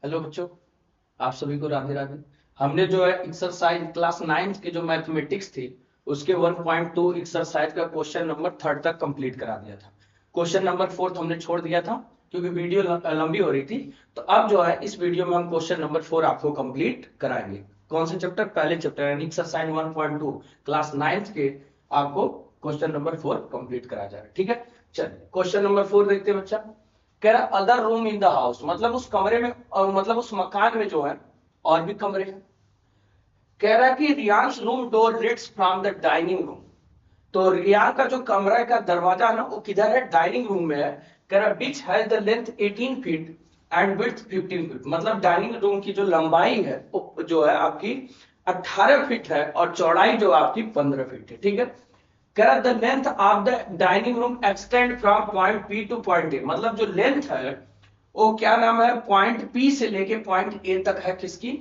Hello बच्चों, आप सभी को राधे राधे। हमने जो है एक्सरसाइज क्लास 9 की जो मैथमेटिक्स थी उसके 1.2 एक्सरसाइज का क्वेश्चन नंबर 3 तक कंप्लीट करा दिया था। क्वेश्चन नंबर 4 हमने छोड़ दिया था क्योंकि वीडियो लंबी हो रही थी। तो अब जो है इस वीडियो में हम क्वेश्चन नंबर 4 आपको कंप्लीट कराएंगे। कौन से चैप्टर? पहले चैप्टर यानी एक्सरसाइज 1.2 क्लास 9 के आपको क्वेश्चन नंबर 4 कंप्लीट कराया जाएगा। ठीक है, चलिए क्वेश्चन नंबर 4 देखते हैं बच्चा। कह रहा other room in the house, मतलब उस कमरे में मतलब उस मकान में जो है और भी कमरे हैं। कह रहा कि Riyan's room door leads from the dining room. तो रियान का जो कमरा का दरवाजा है ना वो किधर है? डाइनिंग रूम में है। कह रहा which has the length 18 feet and width 15 feet, मतलब डाइनिंग रूम की जो लंबाई है वो जो है आपकी 18 फीट है और चौड़ाई जो आपकी 15 फीट है। ठीक है, कह रहा the length of the dining room extend from point P two point A, मतलब जो लेंथ है वो क्या नाम है, पॉइंट पी से लेके पॉइंट ए तक है। किसकी?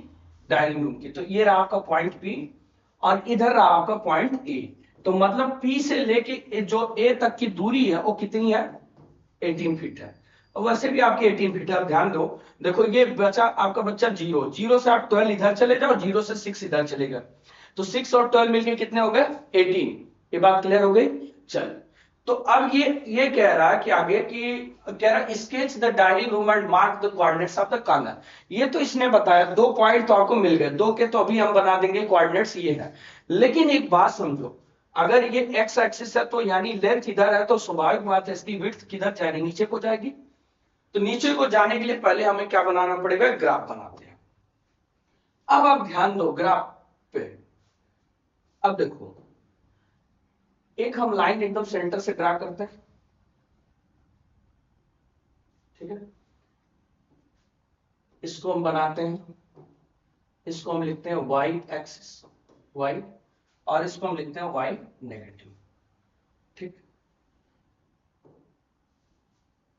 डाइनिंग रूम की। तो ये रहा आपका पॉइंट पी और इधर रहा आपका पॉइंट ए। तो मतलब पी से लेके जो ए तक की दूरी है वो कितनी है? 18 फीट है। और वैसे भी आपकी 18 फीट है, आप ध्यान दो। देखो ये बचा आपका बच्चा जीरो, जीरो से आप 12 इधर चले जाओ, जीरो से 6 इधर चले गए, तो 6 और 12 मिलके कितने हो गए? 18। ये बात क्लियर हो गई? चल, तो अब ये कह रहा है कि आगे कि कह रहा है sketch the dining room and mark the coordinates of the corner. ये तो इसने बताया, 2 पॉइंट तो आपको मिल गए, दो के तो अभी हम बना देंगे कोऑर्डिनेट्स ये है। लेकिन एक बात समझो, अगर ये एक्स एक्सिस है तो यानी लेंथ इधर है, तो स्वाभाविक बात है इसकी विड्थ किधर जाएगी? नीचे को जाएगी। तो नीचे को जाने के लिए पहले हमें क्या बनाना पड़ेगा? ग्राफ बनाते हैं। अब आप ध्यान दो ग्राफ पे। अब देखो, एक हम लाइन एकदम सेंटर से ड्रा करते हैं। ठीक है, इसको हम बनाते हैं, इसको हम लिखते हैं वाई एक्सिस, वाई, और इसको हम लिखते हैं वाई नेगेटिव। ठीक,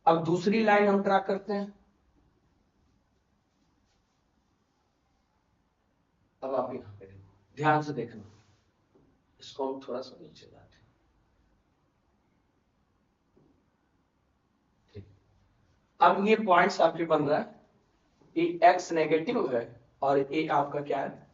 अब दूसरी लाइन हम ड्रा करते हैं। अब आप यहां पे ध्यान से देखना, इसको हम थोड़ा सा नीचे लाते हैं। ठीक, अब ये पॉइंट्स आपके बन रहा है, ये एक्स नेगेटिव है और ये आपका क्या है?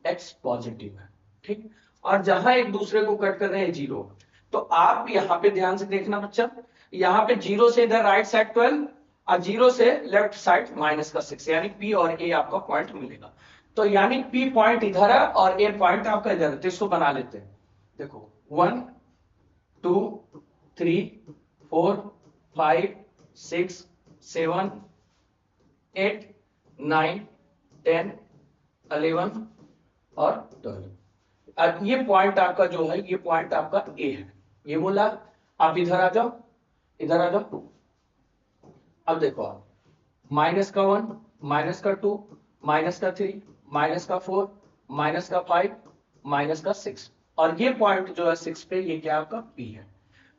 एक्स पॉजिटिव है। ठीक, और जहां एक दूसरे को कट कर रहे हैं जीरो, तो आप यहां पे ध्यान से देखना बच्चा, यहां पे जीरो से इधर राइट साइड 12 और जीरो से लेफ्ट साइड -6, यानी पी और ए आपका पॉइंट मिलेगा। तो यानी पी पॉइंट इधर है और ए पॉइंट आपका इधर है, तो इसको बना लेते हैं। देखो 1 2 3 4 5 6 7 8 9 10 11 और 12। अब ये पॉइंट आपका जो है, ये पॉइंट आपका ए है, ये बोला। आप इधर आ जाओ, इधर आ जाओ। अब देखो आप, -1 -2 -3 -4 -5 -6, और ये पॉइंट जो है 6 पे, ये क्या आपका पी है।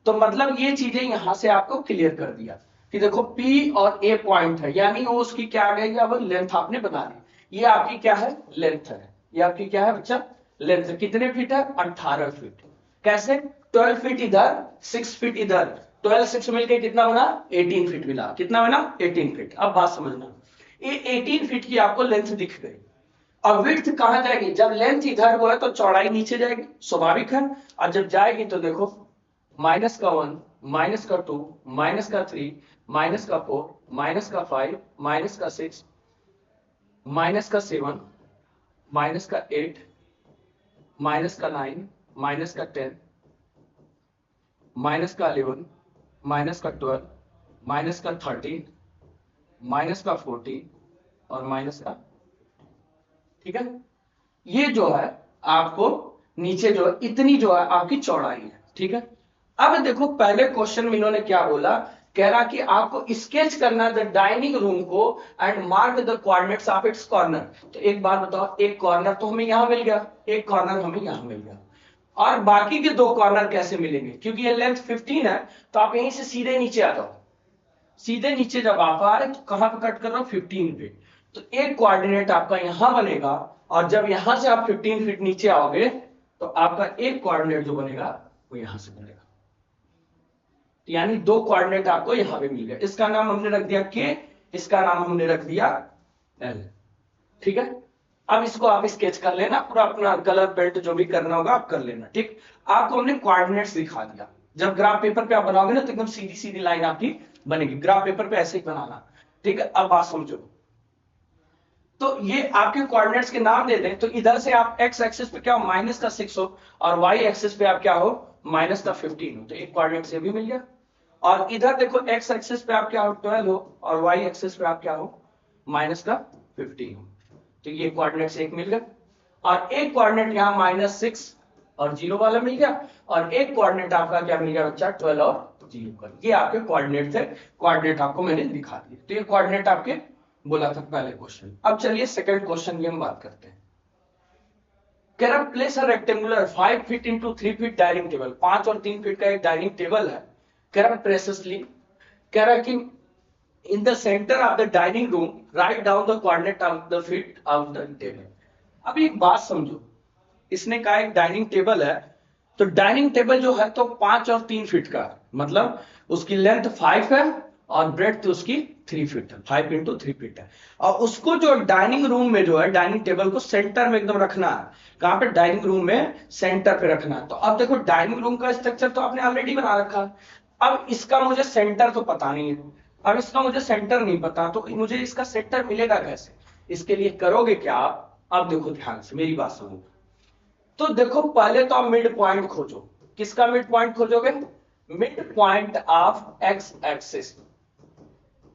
तो मतलब ये चीजें यहां से आपको क्लियर कर दिया कि देखो P और A पॉइंट है, यानी वो उसकी क्या आ गई? अब लेंथ आपने बना ली। ये आपकी क्या है? लेंथ है। ये आपकी क्या है बच्चा? लेंथ। कितने फीट है? 18 फीट। कैसे? 12 फीट इधर, 6 फीट इधर, 12 6 मिलके कितना बना? 18 फीट मिला। कितना बना? 18 फीट। अब बात समझना, ये 18 फीट की आपको लेंथ दिख गई। अब विड्थ कहां जाएगी? जब लेंथ इधर को है तो चौड़ाई नीचे जाएगी, स्वाभाविक है। और जब जाएगी तो देखो -1 -2 -3 -4 -5 -6 -7 -8 -9 -10 -11 -12 -13 -14 और माइनस का। ठीक है, ये जो है आपको नीचे जो है इतनी जो है आपकी चौड़ाई है। ठीक है, अब देखो पहले क्वेश्चन में इन्होंने क्या बोला, कह रहा कि आपको स्केच करना द डाइनिंग रूम को and mark the coordinates of its corner. तो एक बात बताओ, एक कॉर्नर तो हमें यहां मिल गया, एक कॉर्नर हमें यहां मिल गया, और बाकी के दो कॉर्नर कैसे मिलेंगे? क्योंकि ये लेंथ 15 है, तो आप यहीं से सीधे नीचे आ जाओ। सीधे नीचे जब आप आ रहे तो कहां पे कट कर रहे हो? 15 पे। तो एक कोऑर्डिनेट आपका यहां बनेगा, और जब यहां से आप 15 फीट नीचे आओगे तो आपका एक कोऑर्डिनेट जो बनेगा वो यहां से बनेगा। यानी दो कोऑर्डिनेट आपको यहां पे मिल गए। इसका नाम हमने रख दिया के, इसका नाम हमने रख दिया L, ठीक है। अब इसको आप स्केच कर लेना पूरा, अपना कलर पेंट जो भी करना होगा आप कर लेना, ठीक। आपको हमने कोऑर्डिनेट्स दिखा दिया। जब ग्राफ पेपर पे आप बनाओगे ना तो एकदम सीधी सीधी लाइन आपकी बनेगी, ग्राफ पेपर पे ऐसे ही बनाना, ठीक है। अब बात समझो, तो ये आपके कोऑर्डिनेट्स के नाम दे दें, तो इधर से आप एक्स एक्सिस पे क्या हो -6 हो, और वाई एक्सिस पे आप क्या हो -15 हो, तो एक कोऑर्डिनेट से भी मिल गया। और इधर देखो एक्स एक्सिस पे आप क्या हो 12 हो, और वाई एक्सिस पे आप क्या हो -15 हो, तो ये कोऑर्डिनेट से एक मिल गया। और एक कोऑर्डिनेट यहाँ -6 और 0 वाला मिल गया, और एक कोऑर्डिनेट आपका क्या मिल गया बच्चा 12 और 0 का। ये आपके कोऑर्डिनेट थे, कोऑर्डिनेट आपको मैंने दिखा दिए, तो ये कोऑर्डिनेट आपके बोला था पहले क्वेश्चन। अब चलिए सेकंड क्वेश्चन की हम बात करते हैं। कह रहा place a rectangular 5 feet into 3 feet dining table, 5 और 3 फीट का एक डाइनिंग टेबल है। कह रहा प्रेसेसली, कह रहा कि in the centre of the dining room write down the coordinate of the feet of the table. अब एक बात समझो, इसने कहा एक डाइनिंग टेबल है, तो डाइनिंग टेबल जो है तो 5 और 3 फीट का, मतलब उसकी लेंथ 5 है और ब्रेड्थ उसकी 3 फीट है, 5 इंटू 3 फीट है। और उसको जो डाइनिंग रूम में जो है डाइनिंग टेबल को सेंटर में एकदम रखना है। कहां पे? डाइनिंग रूम में सेंटर पे रखना है। तो अब देखो डाइनिंग रूम का स्ट्रक्चर तो आपने ऑलरेडी बना रखा है, अब इसका मुझे सेंटर तो पता नहीं है, अब इसका मुझे सेंटर नहीं पता, तो मुझे इसका सेंटर मिलेगा कैसे? इसके लिए करोगे क्या आप? अब देखो ध्यान से मेरी बात सुनो, तो देखो पहले तो आप मिड पॉइंट खोजो। किसका मिड पॉइंट खोजोगे? Mid point of X axis,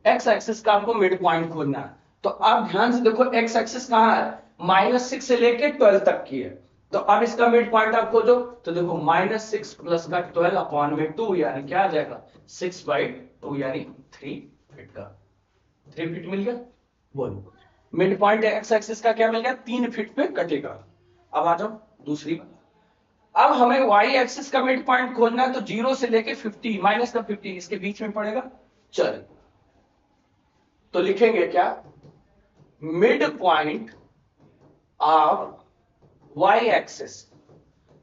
X axis का आपको मिड पॉइंट खोजना है। तो आप ध्यान से देखो एक्स एक्सिस कहां है? -6 से लेके 12 तक की है, तो अब इसका मिड पॉइंट आप खोजो, तो देखो -6 प्लस का 12 अपॉन में 2, यानी क्या आ जाएगा 6/2, यानी 3 फीट का, 3 फीट मिल गया। बोलो मिड पॉइंट एक्स एक्सिस का क्या मिल गया? 3 फीट पे कटेगा। अब आ जाओ दूसरी बात, अब हमें वाई एक्सिस का मिड पॉइंट खोजना है, तो 0 से लेके 50 -15 इसके बीच में पड़ेगा। चल तो लिखेंगे क्या? Mid point of Y axis,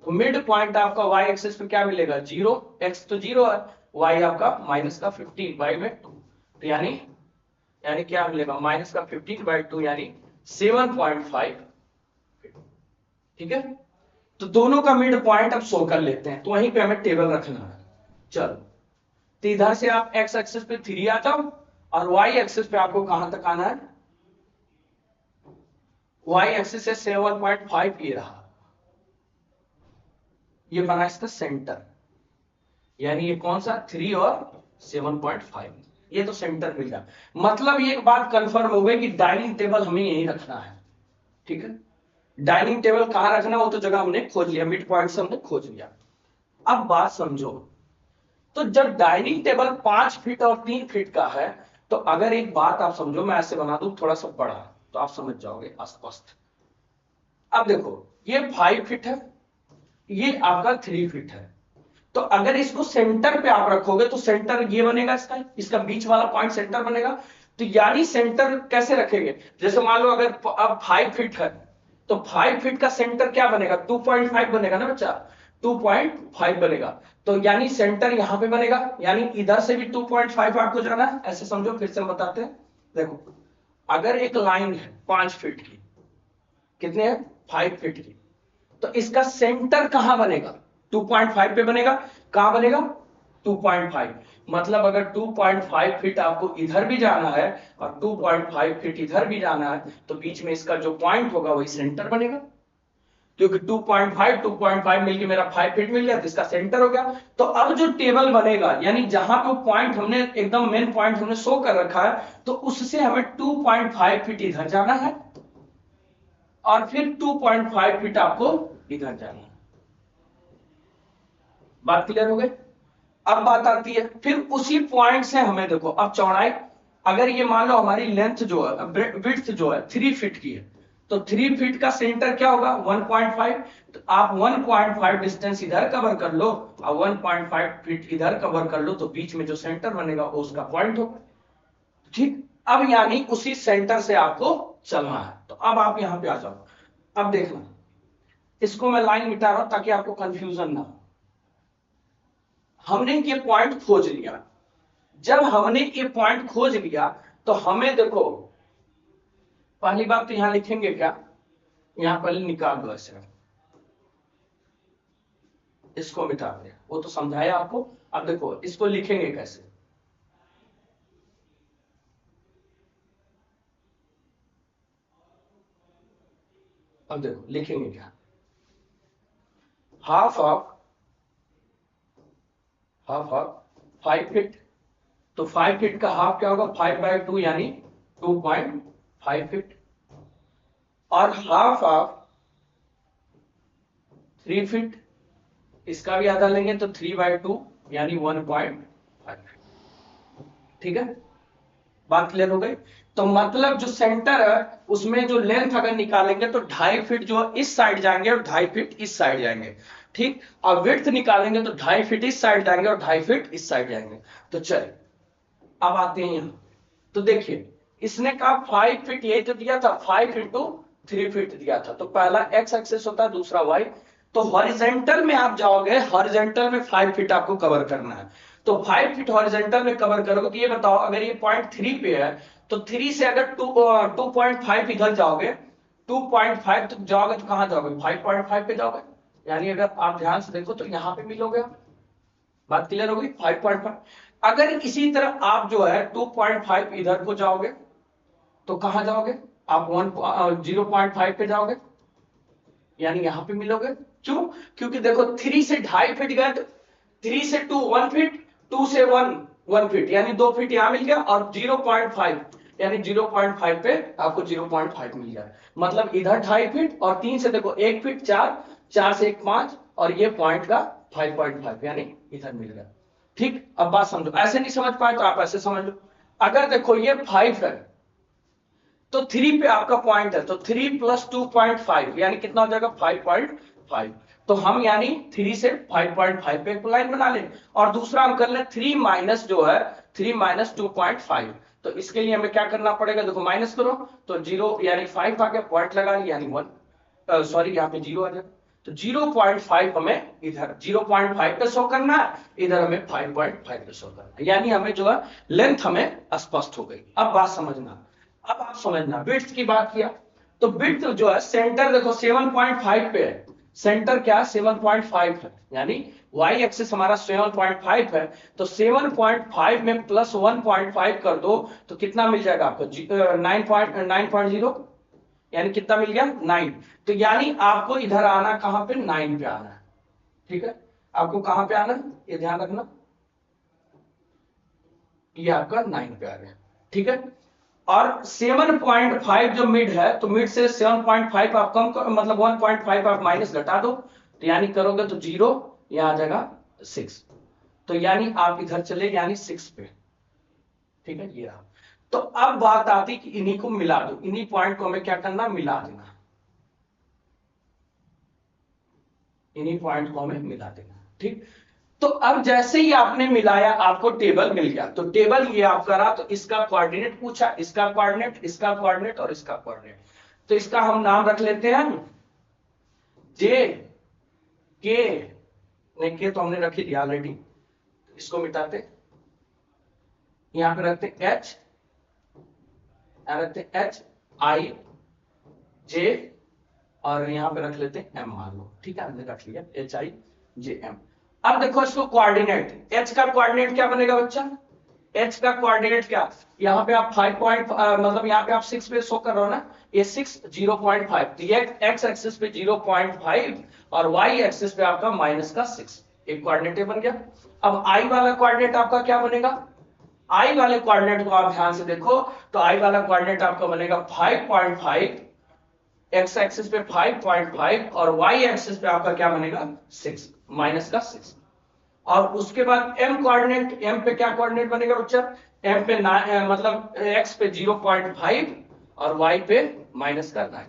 तो मिड पॉइंट आपका वाई एक्सिस पे क्या मिलेगा? 0, एक्स तो 0 है, वाई आपका -15 बाई में 2, तो यानी क्या मिलेगा? -15/2 यानी 7.5, ठीक है। तो दोनों का मिड पॉइंट अब शो कर लेते हैं, तो वहीं पे हमें टेबल रखना है। चलो तो इधर से आप एक्स एक्सिस पे 3 आ जाओ, और वाई एक्सिस पे आपको कहां तक आना है? वाई एक्सिस से 7.5 ये रहा, ये बना इसका सेंटर, यानी ये कौन सा? 3 और 7.5, ये तो सेंटर मिल गया। मतलब ये एक बात कंफर्म हो गई कि डाइनिंग टेबल हमें यहीं रखना है, ठीक है। डाइनिंग टेबल कहां रखना वो तो जगह हमने खोज लिया, मिड पॉइंट से हमने खोज लिया। अब बात समझो, तो जब डाइनिंग टेबल 5 फीट और 3 फीट का है, तो अगर एक बात आप समझो, मैं ऐसे बना दूं थोड़ा सा बड़ा, तो आप समझ जाओगे स्पष्ट। अब देखो ये 5 फीट है, ये आपका 3 फीट है, तो अगर इसको सेंटर पे आप रखोगे तो सेंटर ये बनेगा, इसका बीच वाला पॉइंट सेंटर बनेगा। तो यानी सेंटर कैसे रखेंगे? जैसे मान लो अगर अब 5 फीट है, तो 5 फीट का सेंटर क्या बनेगा? 2.5 बनेगा ना बच्चा, 2.5 बनेगा। तो यानी सेंटर यहां पे बनेगा, यानी इधर से भी 2.5 आपको जाना है। ऐसे समझो, फिर से बताते हैं। देखो अगर एक लाइन है 5 फीट की, कितने है? 5 फीट की, तो इसका सेंटर कहां बनेगा? 2.5 पे बनेगा। कहां बनेगा? 2.5। मतलब अगर 2.5 फीट आपको इधर भी जाना है और 2.5 फीट इधर भी जाना है, तो बीच में इसका जो पॉइंट होगा वही सेंटर बनेगा, क्योंकि 2.5 मिलके मेरा 5 फीट मिल गया, तो इसका सेंटर हो गया। तो अब जो टेबल बनेगा, यानी जहां पे पॉइंट हमने एकदम मेन पॉइंट हमने शो कर रखा है, तो उससे हमें 2.5 फीट इधर जाना है, और फिर 2.5 फीट आपको इधर जाना है। बात क्लियर हो गई? अब बात आती है फिर उसी पॉइंट से हमें देखो, अब चौड़ाई, अगर ये मान लो हमारी लेंथ जो है, विड्थ जो है 3 फीट की है, तो 3 फीट का सेंटर क्या होगा? 1.5। तो आप 1.5 डिस्टेंस इधर कवर कर लो और 1.5 फीट इधर कवर कर लो, तो बीच में जो सेंटर बनेगा वो उसका पॉइंट होगा, ठीक। अब यानी उसी सेंटर से आपको चलना है। तो अब आप यहां पे आ जाओ, अब देखना, इसको मैं लाइन मिटा रहा हूं ताकि आपको कंफ्यूजन ना हो। हमने ये पॉइंट खोज लिया, जब हमने ये पॉइंट खोज लिया तो हमें देखो पहली बात तो यहाँ लिखेंगे क्या, यहाँ पहले निकाल दो ऐसे, इसको मिटा दे, वो तो समझाया आपको। अब देखो इसको लिखेंगे कैसे, अब देखो लिखेंगे क्या, हाफ ऑफ 5 फीट, तो 5 फीट का हाफ क्या होगा, 5/2 यानी 2.5 फीट, और हाफ ऑफ 3 फीट, इसका भी आधा लेंगे तो 3/2 यानी 1.5 फीट। ठीक है, बात क्लियर हो गई। तो मतलब जो सेंटर है उसमें जो लेंथ अगर निकालेंगे तो 2.5 फीट जो इस साइड जाएंगे और 2.5 फीट इस साइड जाएंगे। ठीक, और विड्थ निकालेंगे तो 2.5 फीट इस साइड जाएंगे और 2.5 फीट इस साइड जाएंगे। तो चलिए अब आते हैं यहाँ, तो देखिए इसने कहा 5 फीट, यही तो दिया था 5 इंटू 3 फीट दिया था, तो पहला एक्स एक्सिस होता है, दूसरा वाई। तो हॉरिजेंटल में आप जाओगे, हॉरिजेंटल में 5 फीट आपको कवर करना है, तो 5 फीट हॉरिजेंटल में कवर करोगे। तो ये बताओ अगर ये पॉइंट 3 पे है तो 3 से अगर 2.5 इधर जाओगे, 2.5 तो जाओगे तो कहां जाओगे, 5.5 पे जाओगे, यानी अगर आप ध्यान से देखो तो यहाँ पे मिलोगे आप। बात क्लियर हो गई, 5.5। अगर इसी तरह आप जो है 2.5 इधर को जाओगे तो कहां जाओगे आप, 0.5 पे जाओगे, यानी यहां पे मिलोगे। क्यों, क्योंकि देखो 3 से 2.5 फीट गए तो 3 से 2 1 फीट, 2 से 1 फीट, यानी 2 फीट यहां मिल गया, और 0.5 यानी 0.5 पे आपको 0.5 मिल गया। मतलब इधर 2.5 फीट और 3 से देखो 1 फीट, 4 से 1 5, और ये पॉइंट का 5.5 यानी इधर मिल गया। ठीक, अब बात समझो, ऐसे नहीं समझ पाए तो आप ऐसे समझ लो। अगर देखो ये 5 है तो 3 पे आपका पॉइंट है, तो 3 + 2.5 यानी कितना हो जाएगा 5.5। तो हम यानी 3 से 5.5 पे एक लाइन बना लें, और दूसरा हम कर लें 3 माइनस जो है 3 माइनस 2.5। तो इसके लिए हमें क्या करना पड़ेगा, देखो माइनस करो तो 0 यानी 5 आ गया, पॉइंट लगा लिया यानी 1, सॉरी यहाँ पे 0 आ जाएगा। तो 0.5 हमें इधर 0.5 पे शो करना है, इधर हमें 5.5 पे शो करना है, यानी हमें जो है लेंथ हमें स्पष्ट हो गई। अब बात समझना, अब आप समझना विड्थ की बात किया, तो विड्थ जो है सेंटर देखो 7.5 पे है, सेंटर क्या 7.5 है, यानी वाई एक्सिस हमारा 7.5 है, तो 7.5 में प्लस 1.5 कर दो तो कितना मिल जाएगा आपको 9.0, यानी कितना मिल गया 9। तो यानी आपको इधर आना कहां पे 9 पे आना है। ठीक है, आपको कहां पे आना है ये ध्यान रखना, ये आपका 9 पे आ गया। ठीक है, और 7.5 जो मिड है तो मिड से 7.5 आप कम कर, मतलब 1.5 आप माइनस घटा दो, तो यानी करोगे तो 0, यहां आ जाएगा 6, तो यानी आप इधर चले यानी 6 पे। ठीक है, ये रहा। तो अब बात आती कि इन्हीं को मिला दो, इन्हीं पॉइंट को हमें क्या करना, मिला देना, इन्हीं पॉइंट को हमें मिला देना। ठीक, तो अब जैसे ही आपने मिलाया आपको टेबल मिल गया, तो टेबल ये आपका रहा, तो इसका कोऑर्डिनेट पूछा, इसका कोऑर्डिनेट, इसका कोऑर्डिनेट और इसका कोऑर्डिनेट। तो इसका हम नाम रख लेते हैं जे के, नहीं के तो हमने रखी थी ऑलरेडी, इसको मिटाते, यहां पे रखते एच, यहां रखते एच आई जे, और यहां पे रख लेते हैं एम मान लो। ठीक है, हमने रख लिया HIJM। अब देखो इसको कोऑर्डिनेट, एच का कोऑर्डिनेट क्या बनेगा बच्चा, एच का कोऑर्डिनेट क्या, यहाँ पे आप 5 मतलब यहाँ पे आप 6 पे शो कर रहे हो ना, ये 6 0.5, तो ये एक्स एक्सिस पे 0.5 और वाई एक्सिस पे आपका -6, एक कोऑर्डिनेट बन गया। अब आई वाला कोऑर्डिनेट आपका क्या बनेगा, आई वाले कोऑर्डिनेट को आप ध्यान से देखो, तो आई वाला कोऑर्डिनेट आपका बनेगा 5.5, एक्स एक्सिस पे 5.5 और वाई एक्सिस पे आपका क्या बनेगा 6, -6। और उसके बाद एम कोऑर्डिनेट, एम पे क्या कोऑर्डिनेट बनेगा बच्चा, एम पे मतलब एक्स पे 0.5 और वाई पे -9।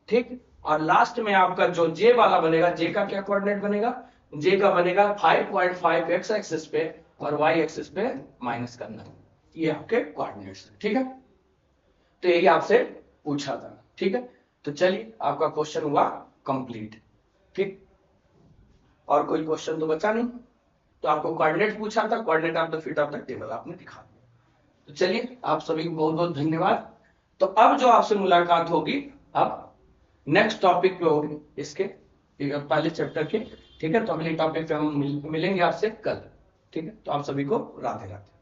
ठीक, और लास्ट में आपका जो जे वाला बनेगा, जे का क्या कोऑर्डिनेट बनेगा, जे का बनेगा 5.5 एक्स एक्सिस पे और वाई एक्सिस पे -9। ये आपके कोऑर्डिनेट्स। ठीक है, तो यही आपसे पूछा था। ठीक है, तो चलिए आपका क्वेश्चन हुआ कंप्लीट। ठीक, और कोई क्वेश्चन तो बचा नहीं, तो आपको कोऑर्डिनेट पूछा था, coordinate of the feet of the table आपने दिखा दिया। तो चलिए आप सभी को बहुत बहुत धन्यवाद। तो अब जो आपसे मुलाकात होगी अब नेक्स्ट टॉपिक पे होगी इसके पहले चैप्टर के। ठीक है, तो अगले टॉपिक पे हम मिलेंगे आपसे कल। ठीक है, तो आप सभी को राधे राधे।